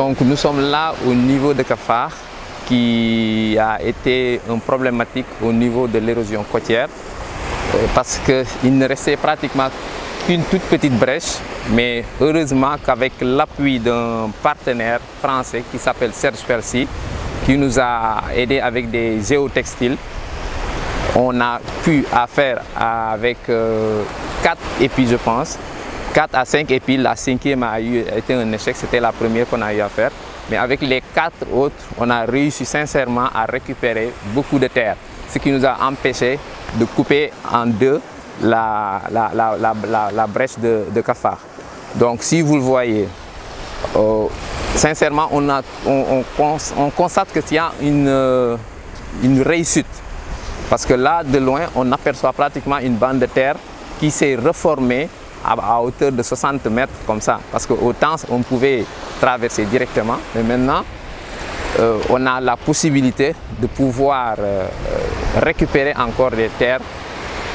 Donc nous sommes là au niveau de Cafard, qui a été une problématique au niveau de l'érosion côtière, parce qu'il ne restait pratiquement qu'une toute petite brèche, mais heureusement qu'avec l'appui d'un partenaire français qui s'appelle Serge Percy, qui nous a aidé avec des géotextiles, on a pu faire avec 4 épis, je pense, 4 à 5 épis. La 5e a été un échec, c'était la première qu'on a eu à faire. Mais avec les 4 autres, on a réussi sincèrement à récupérer beaucoup de terre, ce qui nous a empêché de couper en deux la brèche de Cafard. Donc si vous le voyez, sincèrement, on constate qu'il y a une réussite. Parce que là, de loin, on aperçoit pratiquement une bande de terre qui s'est reformée à hauteur de 60 mètres comme ça. Parce qu'autant on pouvait traverser directement, mais maintenant, on a la possibilité de pouvoir récupérer encore des terres.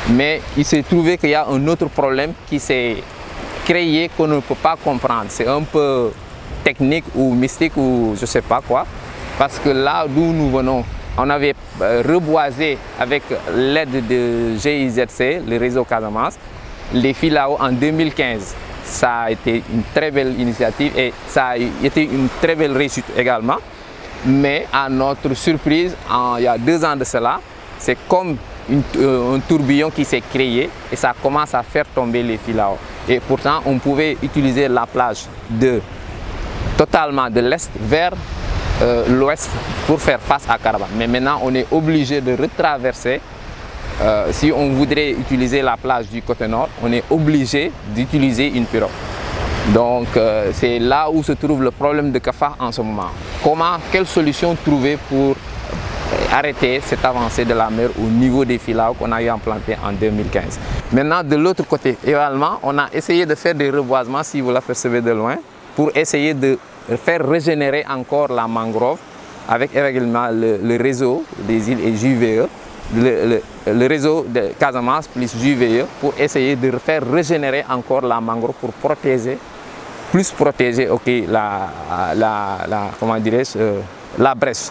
Mais il s'est trouvé qu'il y a un autre problème qui s'est créé qu'on ne peut pas comprendre. C'est un peu technique ou mystique ou je ne sais pas quoi. Parce que là d'où nous venons, on avait reboisé avec l'aide de GIZC, le réseau Casamance, les filao en 2015. Ça a été une très belle initiative et ça a été une très belle réussite également. Mais à notre surprise, il y a 2 ans de cela, c'est comme un tourbillon qui s'est créé et ça commence à faire tomber les filao. Et pourtant, on pouvait utiliser la plage totalement de l'est vers l'ouest pour faire face à Caravane. Mais maintenant, on est obligé de retraverser. Si on voudrait utiliser la plage du côté nord, on est obligé d'utiliser une pirogue. Donc, c'est là où se trouve le problème de Cafard en ce moment. Quelle solution trouver pour arrêter cette avancée de la mer au niveau des filao qu'on a eu implantés en 2015. Maintenant, de l'autre côté, également, on a essayé de faire des reboisements, si vous l'apercevez de loin, pour essayer de faire régénérer encore la mangrove avec également le réseau des îles et JVE, le réseau de Casamance plus JVE, pour essayer de faire régénérer encore la mangrove pour protéger, comment dirais-je, la brèche.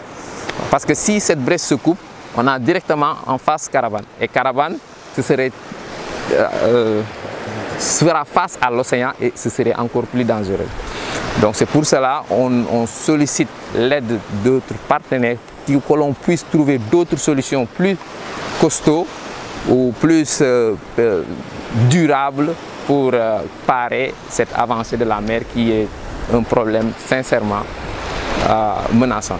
Parce que si cette brèche se coupe, on a directement en face Caravane. Et Caravane, sera face à l'océan et ce serait encore plus dangereux. Donc c'est pour cela qu'on sollicite l'aide d'autres partenaires que l'on puisse trouver d'autres solutions plus costauds ou plus durables pour parer cette avancée de la mer qui est un problème sincèrement menaçant.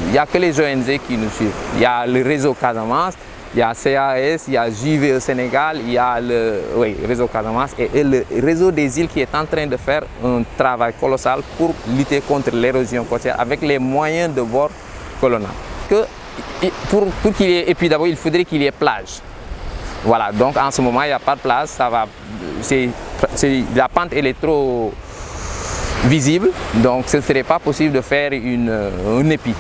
Il n'y a que les ONG qui nous suivent. Il y a le réseau Casamance, il y a CAS, il y a JVE Sénégal, il y a le réseau Casamance et le réseau des îles qui est en train de faire un travail colossal pour lutter contre l'érosion côtière avec les moyens de bord que l'on a. Pour qu'il y ait, et puis d'abord il faudrait qu'il y ait plage. Voilà, donc en ce moment il n'y a pas de plage, la pente elle est trop visible, donc ce ne serait pas possible de faire un épi.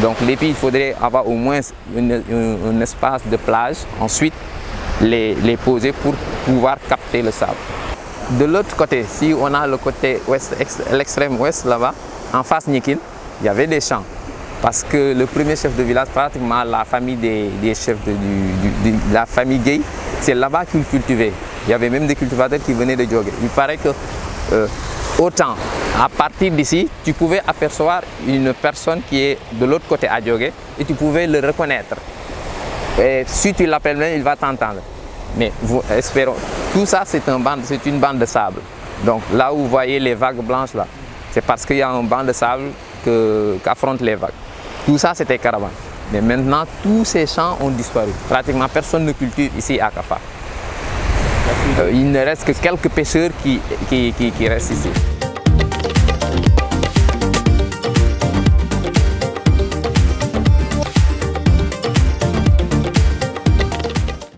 Donc l'épi, il faudrait avoir au moins un espace de plage, ensuite les poser pour pouvoir capter le sable. De l'autre côté, si on a le côté ouest, l'extrême ouest là-bas, en face Nikin, il y avait des champs. Parce que le premier chef de village, pratiquement la famille des chefs de la famille Gay, c'est là-bas qu'ils cultivaient. Il y avait même des cultivateurs qui venaient de Djogé. Il paraît que autant, à partir d'ici, tu pouvais apercevoir une personne qui est de l'autre côté à Djogé et tu pouvais le reconnaître. Et si tu l'appelles même, il va t'entendre. Mais espérons, tout ça c'est une bande de sable. Donc là où vous voyez les vagues blanches là, c'est parce qu'il y a un banc de sable qu'affrontent les vagues. Tout ça c'était Caravane. Mais maintenant, tous ces champs ont disparu. Pratiquement personne ne cultive ici à Cafard. Il ne reste que quelques pêcheurs qui restent ici.